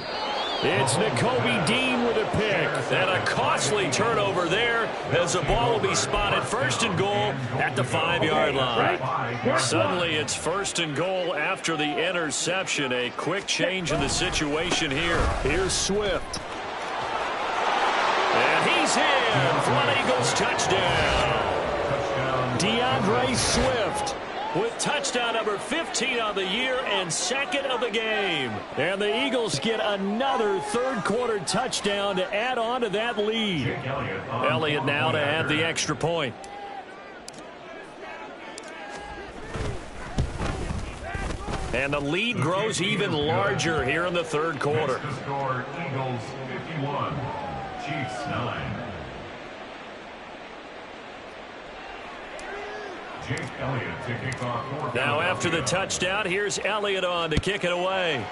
Speaker 1: It's Nakobe Dean with a pick.
Speaker 2: And a costly turnover there as the ball will be spotted first and goal at the 5-yard line. Suddenly it's first and goal after the interception. A quick change in the situation here.
Speaker 1: Here's Swift.
Speaker 2: And he's in for an Eagles touchdown.
Speaker 1: DeAndre Swift
Speaker 2: with touchdown number 15 on the year and second of the game.
Speaker 1: And the Eagles get another third-quarter touchdown to add on to that lead.
Speaker 2: Elliott now to add the extra point. And the lead grows even larger here in the third quarter.
Speaker 5: The score, Eagles 51, Chiefs 9. Jake Elliott to kick off for
Speaker 2: Now after the touchdown, here's Elliott on to kick it away.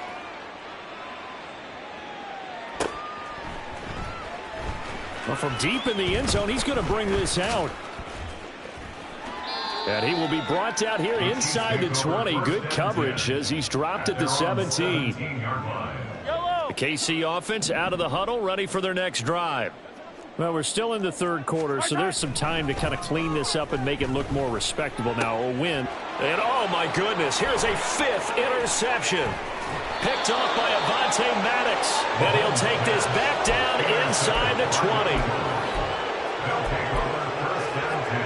Speaker 1: Well, from deep in the end zone, he's going to bring this out. And he will be brought down here inside the 20. Good coverage as he's dropped at the 17.
Speaker 2: The KC offense out of the huddle, ready for their next drive.
Speaker 1: Well, we're still in the third quarter, so there's some time to kind of clean this up and make it look more respectable. Now, a win.
Speaker 2: And, oh, my goodness, here's a fifth interception. Picked off by Avonte Maddox. And he'll take this back down inside the 20.
Speaker 5: They'll take over first down 10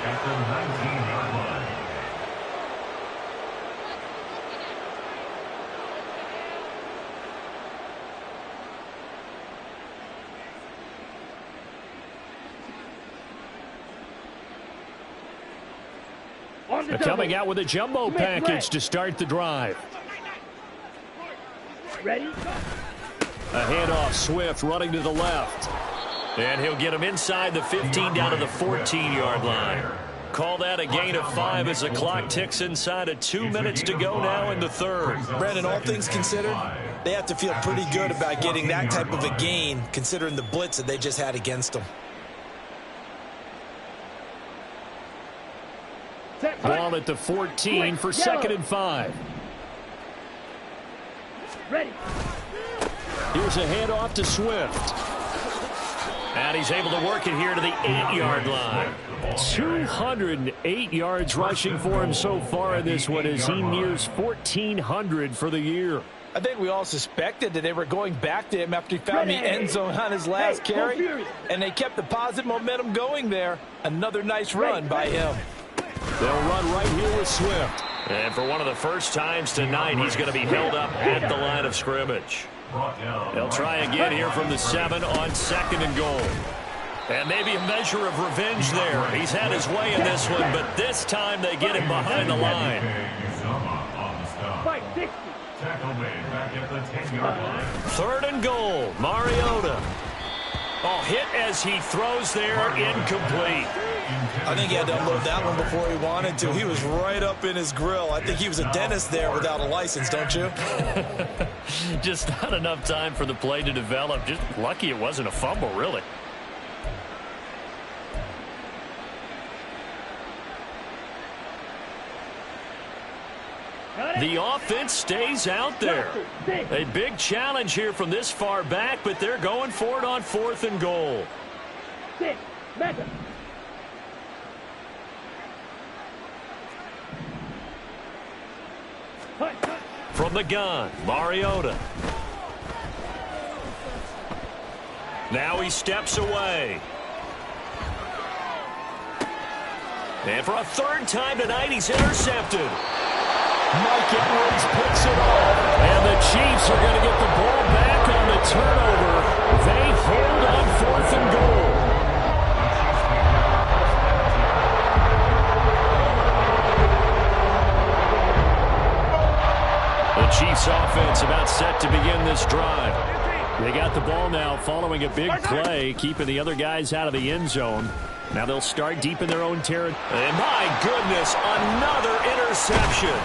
Speaker 5: at the 19-yard line.
Speaker 1: Coming out with a jumbo package to start the drive.
Speaker 4: Ready?
Speaker 1: A handoff, Swift running to the left.
Speaker 2: And he'll get him inside the 15 down to the 14-yard line. Call that a gain of 5 as the clock ticks inside of 2 minutes to go now in the third.
Speaker 6: Brandon, all things considered, they have to feel pretty good about getting that type of a gain considering the blitz that they just had against them.
Speaker 1: Ball at the 14 for 2nd and 5.
Speaker 4: Ready.
Speaker 1: Here's a handoff to Swift.
Speaker 2: And he's able to work it here to the 8-yard line.
Speaker 1: 208 yards rushing for him so far in this one as he nears 1,400 for the year.
Speaker 6: I think we all suspected that they were going back to him after he found the end zone on his last carry, and they kept the positive momentum going there. Another nice run by him.
Speaker 1: They'll run right here with Swift.
Speaker 2: And for one of the first times tonight, he's going to be held up at the line of scrimmage. They'll try again here from the 7 on 2nd and goal. And maybe a measure of revenge there. He's had his way in this one, but this time they get him behind the line.
Speaker 4: Fight 60.
Speaker 5: Tackle made back at the 10-yard line.
Speaker 2: 3rd and goal. Mariota. Oh, hit as he throws there, incomplete.
Speaker 3: I think he had to unload that one before he wanted to. He was right up in his grill. I think he was a dentist there without a license, don't you?
Speaker 1: Just not enough time for the play to develop. Just lucky it wasn't a fumble, really. The offense stays out there. A big challenge here from this far back, but they're going for it on 4th and goal.
Speaker 4: 6. Mega.
Speaker 2: From the gun, Mariota. Now he steps away. And for a 3rd time tonight, he's intercepted. Mike Edwards picks it off.
Speaker 1: And the Chiefs are going to get the ball back on the turnover. They hold on 4th and goal. The Chiefs offense about set to begin this drive. They got the ball now following a big play, keeping the other guys out of the end zone. Now they'll start deep in their own territory.
Speaker 2: And my goodness, another interception.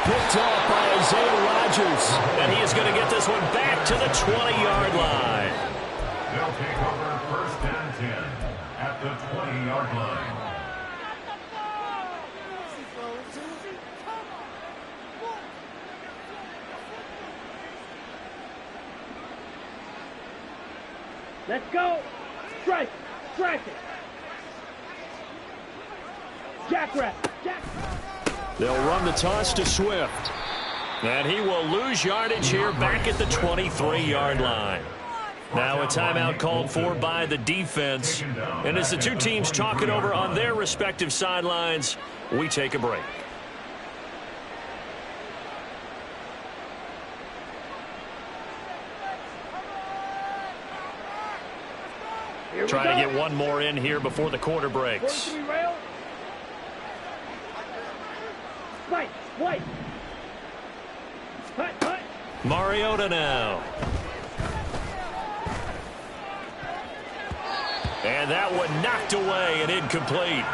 Speaker 1: Picked off by Isaiah Rodgers.
Speaker 2: And he is going to get this one back to the 20-yard line.
Speaker 5: They'll take over 1st and 10 at the 20-yard line.
Speaker 4: Let's go. Strike. Strike it. Jackrabbit.
Speaker 1: They'll run the toss to Swift.
Speaker 2: And he will lose yardage here back at the 23-yard line. Now a timeout called for by the defense. And as the two teams talk it over on their respective sidelines, we take a break.
Speaker 1: Trying to get one more in here before the quarter breaks.
Speaker 4: White.
Speaker 2: Mariota now. And that one knocked away and incomplete.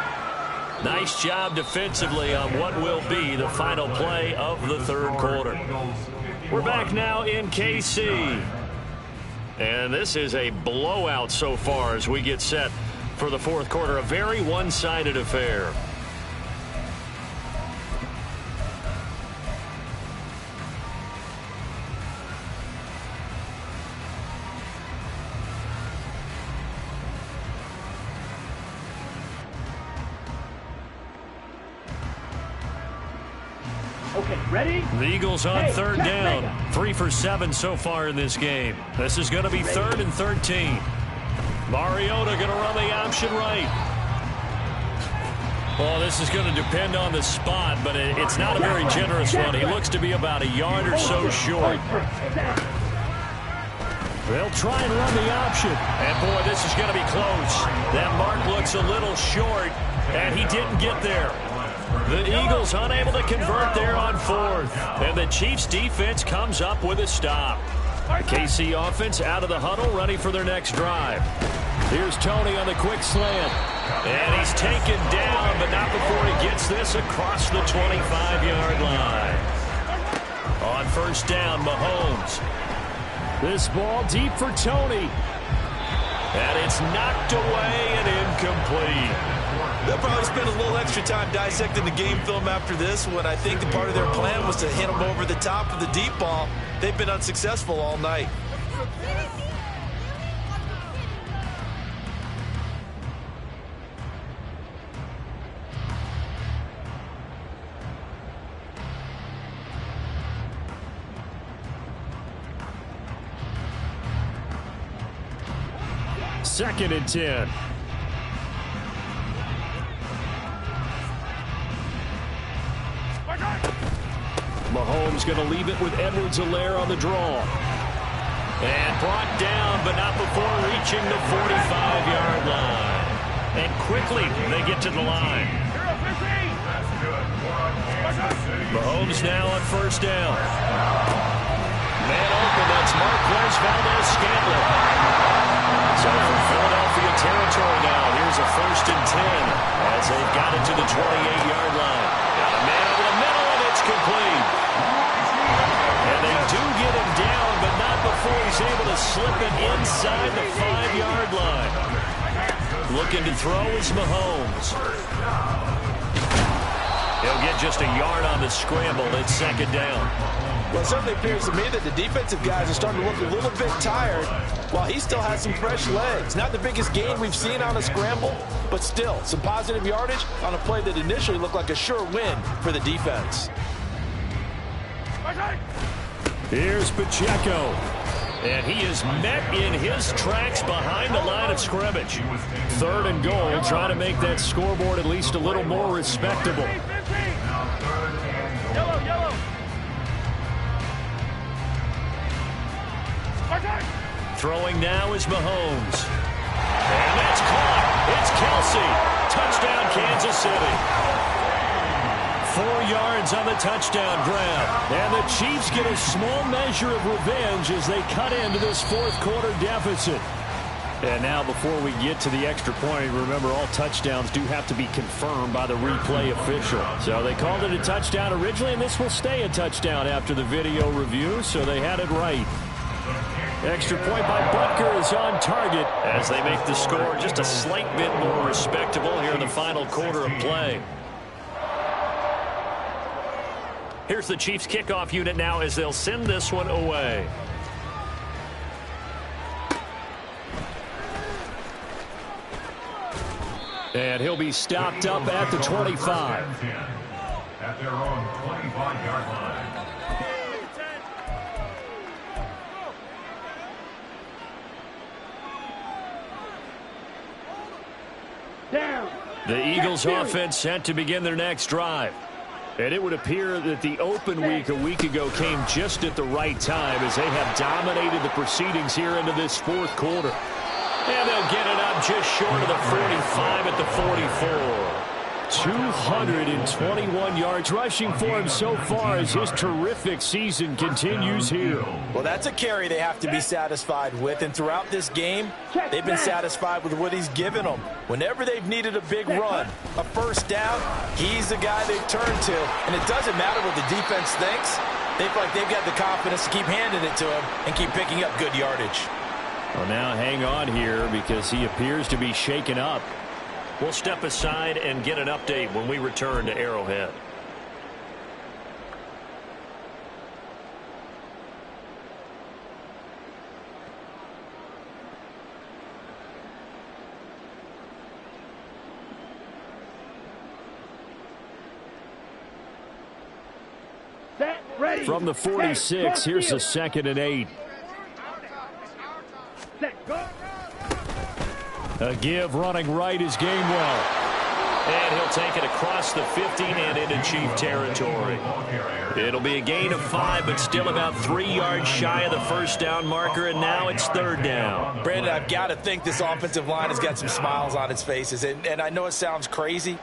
Speaker 2: Nice job defensively on what will be the final play of the 3rd quarter. We're back now in KC. And this is a blowout so far as we get set for the 4th quarter. A very one-sided affair.
Speaker 4: Okay, ready?
Speaker 2: The Eagles on 3rd down. 3 for 7 so far in this game. This is going to be 3rd and 13. Mariota going to run the option right. Well, this is going to depend on the spot, but it's not a very generous one. He looks to be about a yard or so short. They'll try and run the option. And, boy, this is going to be close. That mark looks a little short, and he didn't get there. The Eagles unable to convert there on 4th. And the Chiefs defense comes up with a stop. The KC offense out of the huddle, ready for their next drive. Here's Tony on the quick slant. And he's taken down, but not before he gets this across the 25-yard line. On 1st down, Mahomes.
Speaker 1: This ball deep for Tony.
Speaker 2: And it's knocked away and incomplete.
Speaker 3: They'll probably spend a little extra time dissecting the game film after this one. I think the part of their plan was to hit them over the top of the deep ball. They've been unsuccessful all night.
Speaker 1: Second and 10. Mahomes going to leave it with Edwards-Helaire on the draw.
Speaker 2: And brought down, but not before reaching the 45-yard line. quickly they get to the line. Mahomes now on first down. Man open, that's Marquez Valdez-Scantling. So for Philadelphia territory now, here's a 1st and 10 as they've got it to the 28-yard line. Got a man over the middle, and it's complete. And they do get him down, but not before he's able to slip it inside the 5-yard line. Looking to throw is Mahomes. He'll get just a yard on the scramble. It's 2nd down.
Speaker 3: Well, it certainly appears to me that the defensive guys are starting to look a little bit tired while he still has some fresh legs. Not the biggest gain we've seen on a scramble, but still some positive yardage on a play that initially looked like a sure win for the defense.
Speaker 1: Here's Pacheco. And he is met in his tracks behind the line of scrimmage. 3rd and goal, trying to make that scoreboard at least a little more respectable.
Speaker 4: Yellow.
Speaker 2: Throwing now is Mahomes. And that's caught. It's Kelsey. Touchdown, Kansas City. 4 yards on the touchdown grab.
Speaker 1: And the Chiefs get a small measure of revenge as they cut into this 4th quarter deficit. And now before we get to the extra point, remember all touchdowns do have to be confirmed by the replay official. So they called it a touchdown originally, and this will stay a touchdown after the video review, so they had it right. Extra point by Butker is on target
Speaker 2: as they make the score just a slight bit more respectable here in the final quarter of play. Here's the Chiefs kickoff unit now as they'll send this one away.
Speaker 1: And he'll be stopped up at the 25.
Speaker 5: At their own 25-yard line.
Speaker 1: The Eagles offense set to begin their next drive. And it would appear that the open week a week ago came just at the right time as they have dominated the proceedings here into this 4th quarter.
Speaker 2: And they'll get it up just short of the 45 at the 44.
Speaker 1: 221 yards rushing for him so far as his terrific season continues here.
Speaker 6: Well, that's a carry they have to be satisfied with, and throughout this game, they've been satisfied with what he's given them. Whenever they've needed a big run, a 1st down, he's the guy they've turned to, and it doesn't matter what the defense thinks. They feel like they've got the confidence to keep handing it to him and keep picking up good yardage.
Speaker 1: Well, now hang on here because he appears to be shaken up.
Speaker 2: We'll step aside and get an update when we return to Arrowhead.
Speaker 4: Set, ready.
Speaker 1: From the 46, here's a 2nd and 8.
Speaker 4: Set, go.
Speaker 1: A give running right is Gainwell.
Speaker 2: And he'll take it across the 50 and into Chief territory. It'll be a gain of 5, but still about 3 yards shy of the 1st down marker, and now it's 3rd down.
Speaker 6: Brandon, I've got to think this offensive line has got some smiles on its faces, and I know it sounds crazy,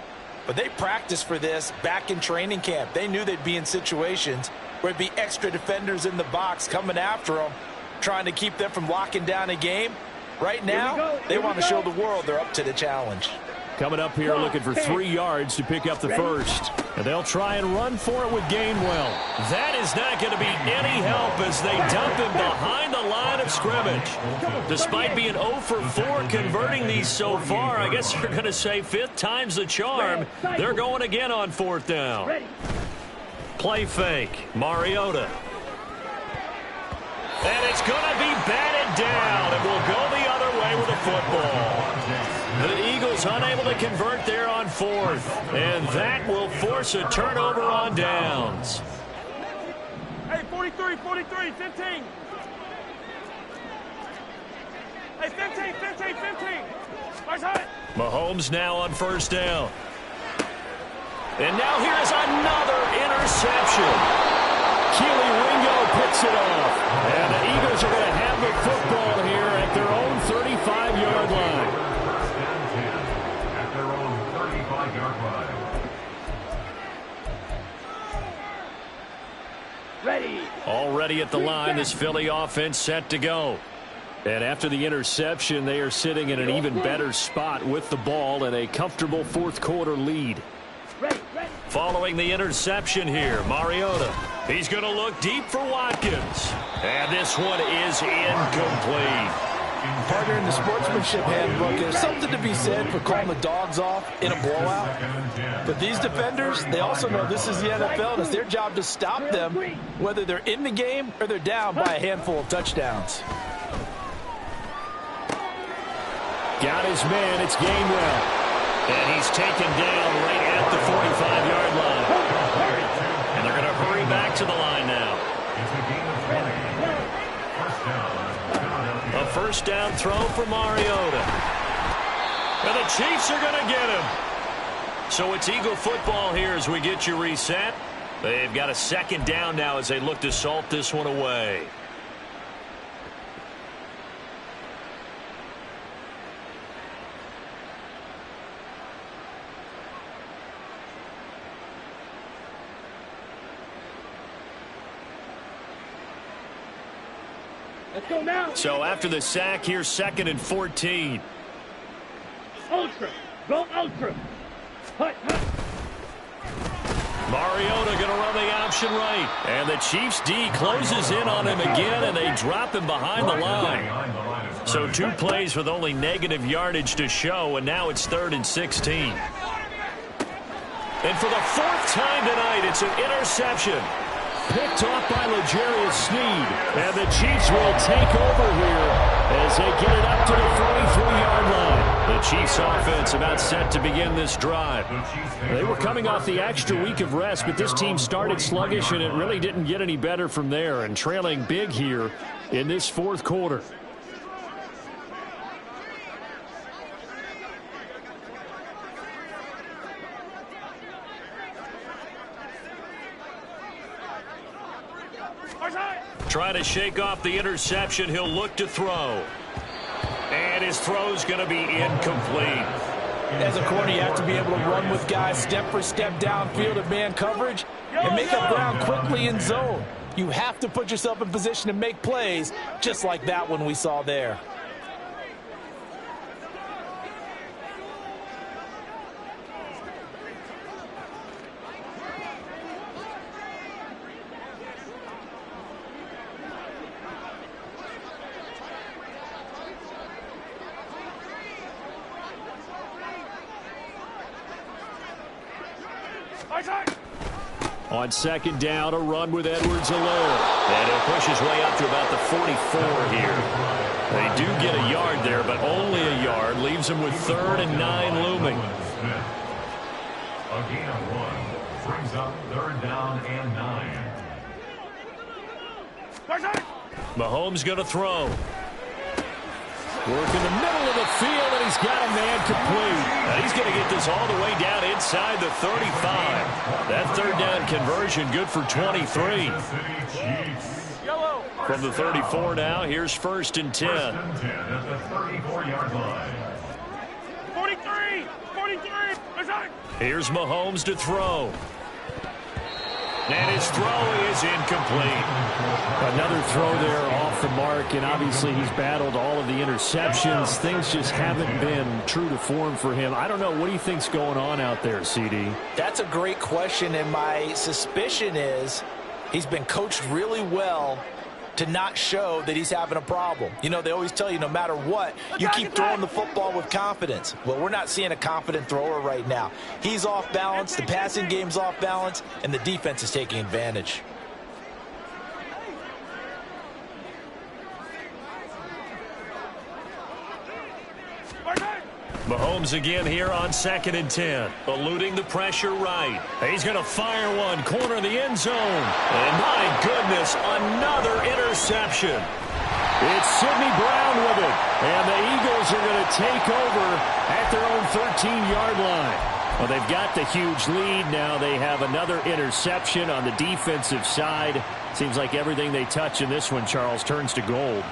Speaker 6: but they practiced for this back in training camp. They knew they'd be in situations where it'd be extra defenders in the box coming after them, trying to keep them from locking down a game. Right now, they want to show the world they're up to the challenge.
Speaker 1: Coming up here looking for 3 yards to pick up the 1st. And they'll try and run for it with Gainwell.
Speaker 2: That is not going to be any help as they dump him behind the line of scrimmage. Despite being 0 for 4 converting these so far, I guess you're going to say 5th time's the charm. They're going again on 4th down. Play fake. Mariota. And it's going to be batted down. It will go the other way with the football. The Eagles unable to convert there on 4th. And that will force a turnover on downs.
Speaker 4: Hey, 43, 15. Hey, 15. Nice hit.
Speaker 2: Mahomes now on 1st down. And now here's another interception.
Speaker 1: Keely Ringo picks it off. And the Eagles are going to have the football here at their own 35-yard line.
Speaker 4: Ready.
Speaker 2: Already at the line, this Philly offense set to go. And after the interception, they are sitting in an even better spot with the ball and a comfortable fourth quarter lead.
Speaker 4: Ready, ready.
Speaker 2: Following the interception here, Mariota. He's going to look deep for Watkins. And this one is incomplete.
Speaker 3: Partner, in the sportsmanship handbook, there's something to be said for calling the dogs off in a blowout. But these defenders, they also know this is the NFL, and it's their job to stop them, whether they're in the game or they're down by a handful of touchdowns.
Speaker 2: Got his man. It's Gainwell. And he's taken down right at the 45-yard line. And they're going to hurry back to the line now. A first down throw for Mariota. And the Chiefs are going to get him. So it's Eagle football here as we get you reset. They've got a second down now as they look to salt this one away.
Speaker 4: Let's go now.
Speaker 2: So after the sack, here's 2nd and 14.
Speaker 4: Ultra. Go ultra. Hut, hut.
Speaker 2: Mariota going to run the option right. And the Chiefs D closes in on him again, and they drop him behind the line. So 2 plays with only negative yardage to show, and now it's 3rd and 16. And for the 4th time tonight, it's an interception. Picked off by L'Jarius Sneed. And the Chiefs will take over here as they get it up to the 43-yard line. The Chiefs offense about set to begin this drive. They were coming off the extra week of rest, but this team started sluggish, and it really didn't get any better from there, and trailing big here in this fourth quarter. Trying to shake off the interception. He'll look to throw. And his throw's going to be incomplete.
Speaker 3: As a corner, you have to be able to run with guys step for step downfield in man coverage and make up ground quickly in zone. You have to put yourself in position to make plays just like that one we saw there.
Speaker 2: On 2nd down, a run with Edwards-Helaire. And he'll push his way up to about the 44 here. They do get a yard there, but only a yard. Leaves them with 3rd and 9 looming.
Speaker 5: A gain of 1 brings up 3rd down and 9.
Speaker 2: Mahomes going to throw. Work in the middle of the field, and he's got a man complete. And he's going to get this all the way down inside the 35. That 3rd down conversion good for 23. From the 34 now, here's 1st and 10.
Speaker 5: 1st and 10 at the 34-yard line.
Speaker 4: 43. 43.
Speaker 2: Here's Mahomes to throw. And his throw is incomplete.
Speaker 1: Another throw there off the mark, and obviously he's battled all of the interceptions. Things just haven't been true to form for him. I don't know. What do you think's going on out there, CD?
Speaker 6: That's a great question, and my suspicion is he's been coached really well to not show that he's having a problem. You know, they always tell you no matter what, you keep throwing the football with confidence. Well, we're not seeing a confident thrower right now. He's off balance, the passing game's off balance, and the defense is taking advantage.
Speaker 2: Mahomes again here on 2nd and 10. Eluding the pressure right. He's going to fire one. Corner of the end zone. And my goodness, another interception. It's Sidney Brown with it. And the Eagles are going to take over at their own 13-yard line. Well, they've got the huge lead. Now they have another interception on the defensive side. Seems like everything they touch in this one, Charles, turns to gold.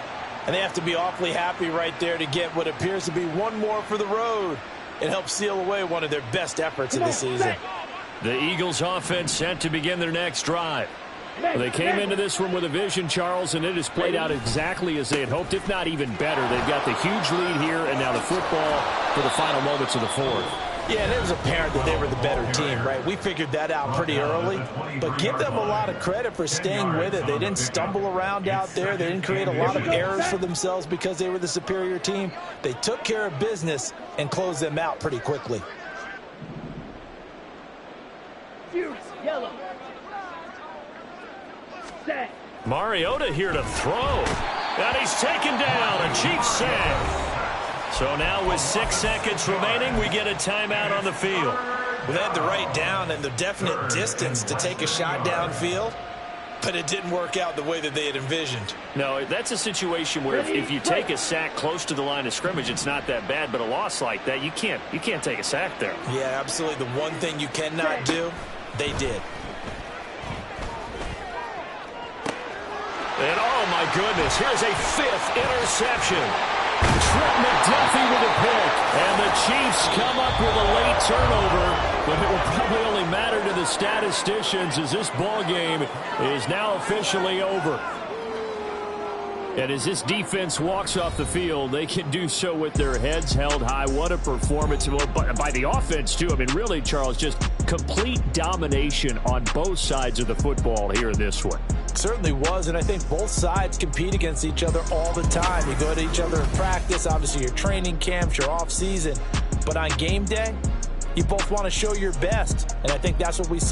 Speaker 3: And they have to be awfully happy right there to get what appears to be one more for the road. It helps seal away one of their best efforts of the season.
Speaker 2: The Eagles offense set to begin their next drive.
Speaker 1: Well, they came into this one with a vision, Charles, and it has played out exactly as they had hoped, if not even better. They've got the huge lead here, and now the football for the final moments of the fourth.
Speaker 6: Yeah, and it was apparent that they were the better team, right? We figured that out pretty early, but give them a lot of credit for staying with it. They didn't stumble around out there. They didn't create a lot of errors for themselves because they were the superior team. They took care of business and closed them out pretty quickly.
Speaker 4: Yellow. Set.
Speaker 2: Mariota here to throw. And he's taken down. A Chiefs sack. So now with 6 seconds remaining, we get a timeout on the field.
Speaker 6: Well, they had the right down and the definite distance to take a shot downfield, but it didn't work out the way that they had envisioned.
Speaker 1: No, that's a situation where if you take a sack close to the line of scrimmage, it's not that bad, but a loss like that, you can't take a sack there.
Speaker 6: Yeah, absolutely. The one thing you cannot do, they did.
Speaker 2: And oh my goodness, here's a 5th interception. Trent McDuffie with a pick. And the Chiefs come up with a late turnover, but it will probably only matter to the statisticians as this ball game is now officially over.
Speaker 1: And as this defense walks off the field, they can do so with their heads held high. What a performance by the offense, too. I mean, really, Charles, just complete domination on both sides of the football here in this one.
Speaker 6: Certainly was, and I think both sides compete against each other all the time. You go to each other in practice, obviously your training camps, your off season, but on game day, you both want to show your best, and I think that's what we saw.